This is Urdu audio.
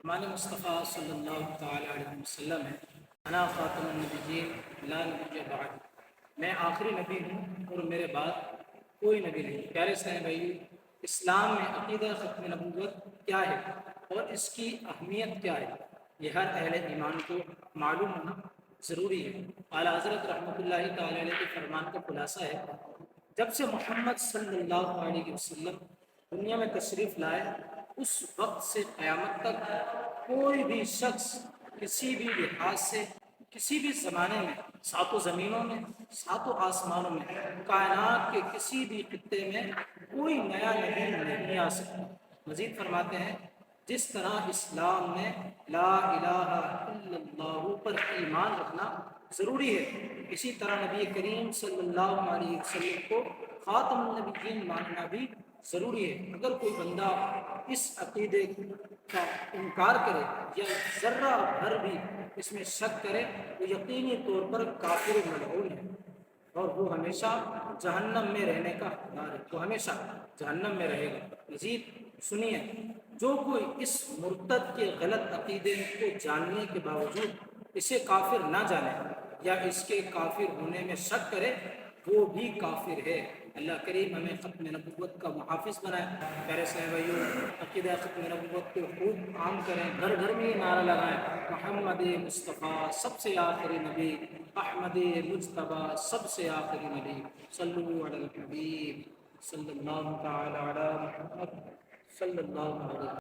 ہمارے مصطفیٰ صلی اللہ تعالیٰ علیہ وسلم ہے، انا خاتم النبیین لا نبی بعد، میں آخری نبی ہوں اور میرے بعد کوئی نبی نہیں۔ پیارے اسلام بھائی، اسلام میں عقیدہ ختم نبوت کیا ہے اور اس کی اہمیت کیا ہے، یہ ہر اہل ایمان کو معلوم ہونا ضروری ہے۔ اعلیٰ حضرت رحمۃ اللہ تعالیٰ علیہ کے فرمان کا خلاصہ ہے، جب سے محمد صلی اللہ علیہ وسلم دنیا میں تشریف لائے، اس وقت سے قیامت تک کوئی بھی شخص کسی بھی لحاظ سے کسی بھی زمانے میں، ساتوں زمینوں میں، ساتوں آسمانوں میں، کائنات کے کسی بھی خطے میں کوئی نیا نبی نہیں آ سکتا۔ مزید فرماتے ہیں، جس طرح اسلام میں لا الہ الا اللہ پر ایمان رکھنا ضروری ہے، اسی طرح نبی کریم صلی اللہ علیہ وسلم کو خاتم النبیین ماننا بھی ضروری ہے۔ اگر کوئی بندہ اس عقیدے کا انکار کرے یا ذرہ بھر بھی اس میں شک کرے تو یقینی طور پر کافر و ملعون ہے، اور وہ ہمیشہ جہنم میں رہنے کا حقدار ہے، وہ ہمیشہ جہنم میں رہے گا۔ مزید سنیے، جو کوئی اس مرتد کے غلط عقیدے کو جاننے کے باوجود اسے کافر نہ جانے یا اس کے کافر ہونے میں شک کرے، وہ بھی کافر ہے۔ اللہ کریم ہمیں ختم نبوت کا محافظ بنائے۔ پیارے صاحبیوں، عقیدہ ختم نبوت کو خوب عام کریں، گھر گھر میں یہ نعرہ لگائیں، محمد مصطفیٰ سب سے آخری نبی، احمد مجتبیٰ سب سے آخری نبی، صلو علی الحبیب صلی اللہ تعالی علی محمد صلی اللہ علیہ وسلم۔